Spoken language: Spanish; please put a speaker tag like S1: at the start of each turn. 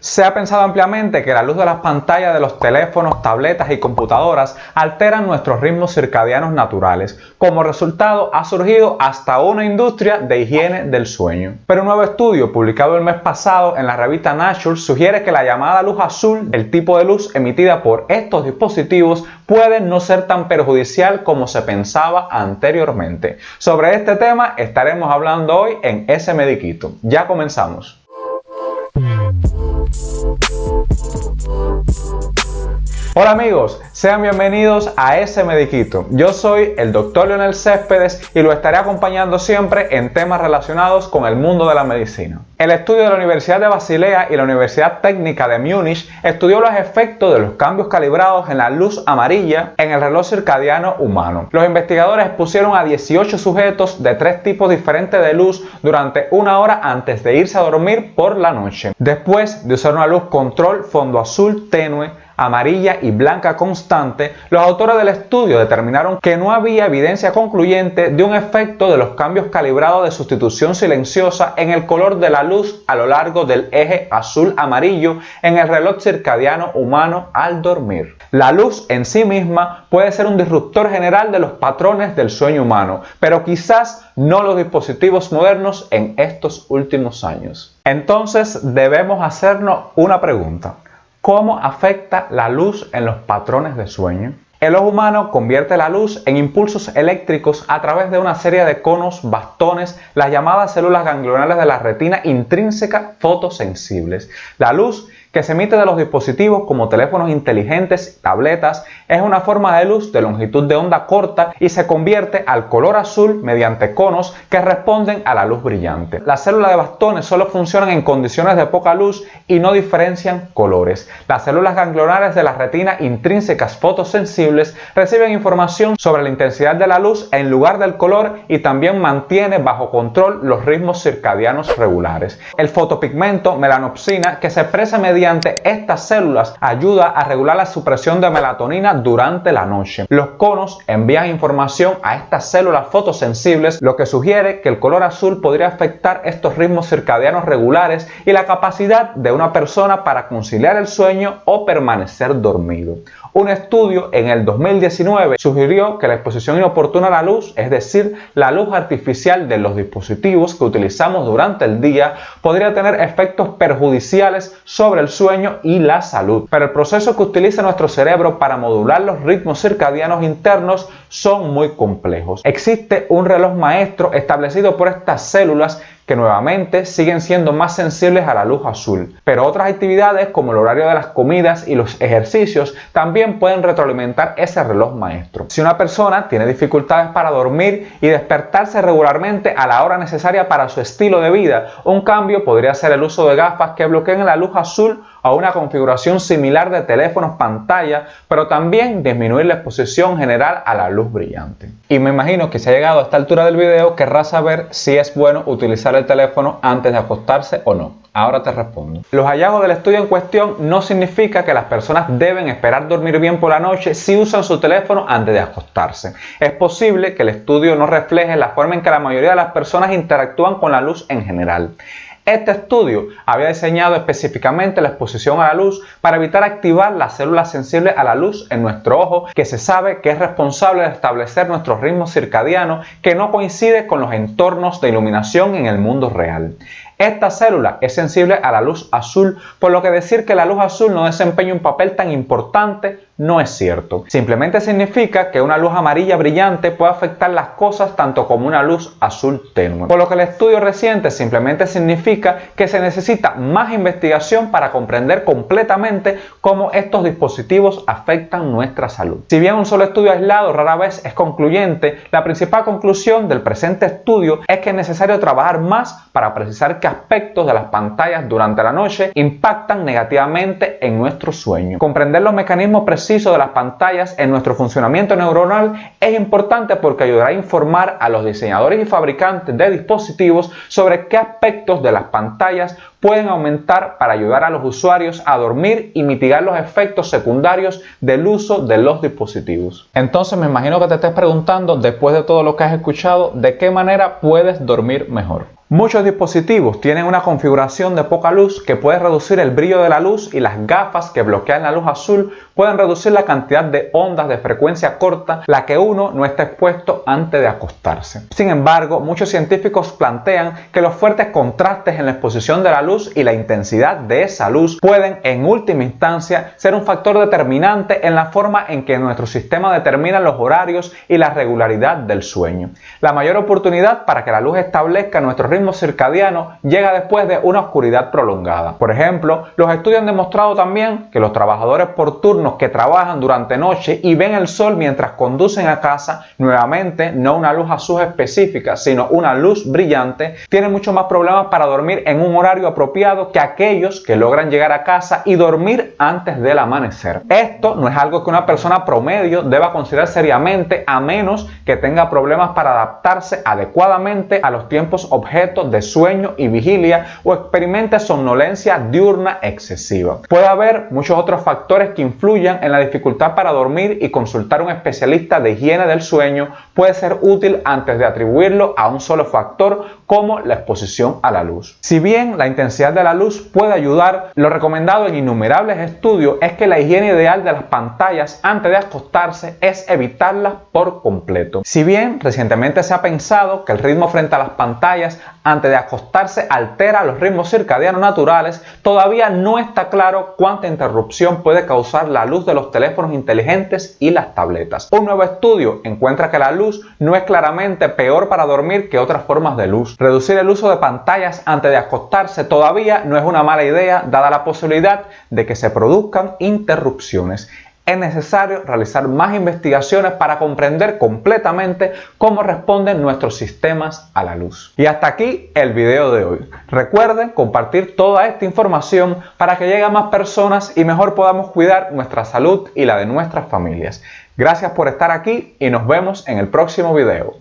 S1: Se ha pensado ampliamente que la luz de las pantallas de los teléfonos, tabletas y computadoras alteran nuestros ritmos circadianos naturales. Como resultado, ha surgido hasta una industria de higiene del sueño. Pero un nuevo estudio publicado el mes pasado en la revista Nature sugiere que la llamada luz azul, el tipo de luz emitida por estos dispositivos, puede no ser tan perjudicial como se pensaba anteriormente. Sobre este tema estaremos hablando hoy en Ese Mediquito. Ya comenzamos. Hola amigos, sean bienvenidos a Ese Mediquito. Yo soy el Dr. Leonel Céspedes y lo estaré acompañando siempre en temas relacionados con el mundo de la medicina. El estudio de la Universidad de Basilea y la Universidad Técnica de Múnich estudió los efectos de los cambios calibrados en la luz amarilla en el reloj circadiano humano. Los investigadores pusieron a 18 sujetos de 3 tipos diferentes de luz durante una hora antes de irse a dormir por la noche. Después de usar una luz control fondo azul tenue, amarilla y blanca constante, los autores del estudio determinaron que no había evidencia concluyente de un efecto de los cambios calibrados de sustitución silenciosa en el color de la luz a lo largo del eje azul-amarillo en el reloj circadiano humano al dormir. La luz en sí misma puede ser un disruptor general de los patrones del sueño humano, pero quizás no los dispositivos modernos en estos últimos años. Entonces debemos hacernos una pregunta. ¿Cómo afecta la luz en los patrones de sueño? El ojo humano convierte la luz en impulsos eléctricos a través de una serie de conos, bastones, las llamadas células ganglionales de la retina intrínseca fotosensibles. La luz que se emite de los dispositivos como teléfonos inteligentes y tabletas es una forma de luz de longitud de onda corta y se convierte al color azul mediante conos que responden a la luz brillante. Las células de bastones solo funcionan en condiciones de poca luz y no diferencian colores. Las células ganglionales de la retina intrínsecas fotosensibles reciben información sobre la intensidad de la luz en lugar del color y también mantiene bajo control los ritmos circadianos regulares. El fotopigmento melanopsina que se expresa mediante estas células ayuda a regular la supresión de melatonina durante la noche. Los conos envían información a estas células fotosensibles, lo que sugiere que el color azul podría afectar estos ritmos circadianos regulares y la capacidad de una persona para conciliar el sueño o permanecer dormido. Un estudio en el 2019 sugirió que la exposición inoportuna a la luz, es decir, la luz artificial de los dispositivos que utilizamos durante el día, podría tener efectos perjudiciales sobre el sueño y la salud. Pero el proceso que utiliza nuestro cerebro para modular los ritmos circadianos internos son muy complejos. Existe un reloj maestro establecido por estas células que nuevamente siguen siendo más sensibles a la luz azul, pero otras actividades como el horario de las comidas y los ejercicios también pueden retroalimentar ese reloj maestro. Si una persona tiene dificultades para dormir y despertarse regularmente a la hora necesaria para su estilo de vida, un cambio podría ser el uso de gafas que bloqueen la luz azul o una configuración similar de teléfonos pantalla, pero también disminuir la exposición general a la luz brillante. Y me imagino que si ha llegado a esta altura del video querrás saber si es bueno utilizar el teléfono antes de acostarse o no. Ahora te respondo. Los hallazgos del estudio en cuestión no significa que las personas deben esperar dormir bien por la noche si usan su teléfono antes de acostarse. Es posible que el estudio no refleje la forma en que la mayoría de las personas interactúan con la luz en general. Este estudio había diseñado específicamente la exposición a la luz para evitar activar las células sensibles a la luz en nuestro ojo, que se sabe que es responsable de establecer nuestro ritmo circadiano que no coincide con los entornos de iluminación en el mundo real. Esta célula es sensible a la luz azul, por lo que decir que la luz azul no desempeña un papel tan importante no es cierto. Simplemente significa que una luz amarilla brillante puede afectar las cosas tanto como una luz azul tenue. Por lo que el estudio reciente simplemente significa que se necesita más investigación para comprender completamente cómo estos dispositivos afectan nuestra salud. Si bien un solo estudio aislado rara vez es concluyente, la principal conclusión del presente estudio es que es necesario trabajar más para precisar qué aspectos de las pantallas durante la noche impactan negativamente en nuestro sueño. Comprender los mecanismos precisos de las pantallas en nuestro funcionamiento neuronal es importante porque ayudará a informar a los diseñadores y fabricantes de dispositivos sobre qué aspectos de las pantallas pueden aumentar para ayudar a los usuarios a dormir y mitigar los efectos secundarios del uso de los dispositivos. Entonces me imagino que te estés preguntando, después de todo lo que has escuchado, ¿de qué manera puedes dormir mejor? Muchos dispositivos tienen una configuración de poca luz que puede reducir el brillo de la luz, y las gafas que bloquean la luz azul pueden reducir la cantidad de ondas de frecuencia corta la que uno no está expuesto antes de acostarse. Sin embargo, muchos científicos plantean que los fuertes contrastes en la exposición de la luz y la intensidad de esa luz pueden, en última instancia, ser un factor determinante en la forma en que nuestro sistema determina los horarios y la regularidad del sueño. La mayor oportunidad para que la luz establezca nuestro ritmo circadiano llega después de una oscuridad prolongada. Por ejemplo, los estudios han demostrado también que los trabajadores por turnos que trabajan durante noche y ven el sol mientras conducen a casa, nuevamente no una luz azul específica, sino una luz brillante, tienen mucho más problemas para dormir en un horario apropiado que aquellos que logran llegar a casa y dormir antes del amanecer. Esto no es algo que una persona promedio deba considerar seriamente, a menos que tenga problemas para adaptarse adecuadamente a los tiempos objetos de sueño y vigilia o experimente somnolencia diurna excesiva. Puede haber muchos otros factores que influyan en la dificultad para dormir, y consultar a un especialista de higiene del sueño puede ser útil antes de atribuirlo a un solo factor como la exposición a la luz. Si bien la intensidad de la luz puede ayudar, lo recomendado en innumerables estudios es que la higiene ideal de las pantallas antes de acostarse es evitarlas por completo. Si bien recientemente se ha pensado que el ritmo frente a las pantallas antes de acostarse altera los ritmos circadianos naturales, todavía no está claro cuánta interrupción puede causar la luz de los teléfonos inteligentes y las tabletas. Un nuevo estudio encuentra que la luz no es claramente peor para dormir que otras formas de luz. Reducir el uso de pantallas antes de acostarse todavía no es una mala idea, dada la posibilidad de que se produzcan interrupciones. Es necesario realizar más investigaciones para comprender completamente cómo responden nuestros sistemas a la luz. Y hasta aquí el video de hoy. Recuerden compartir toda esta información para que llegue a más personas y mejor podamos cuidar nuestra salud y la de nuestras familias. Gracias por estar aquí y nos vemos en el próximo video.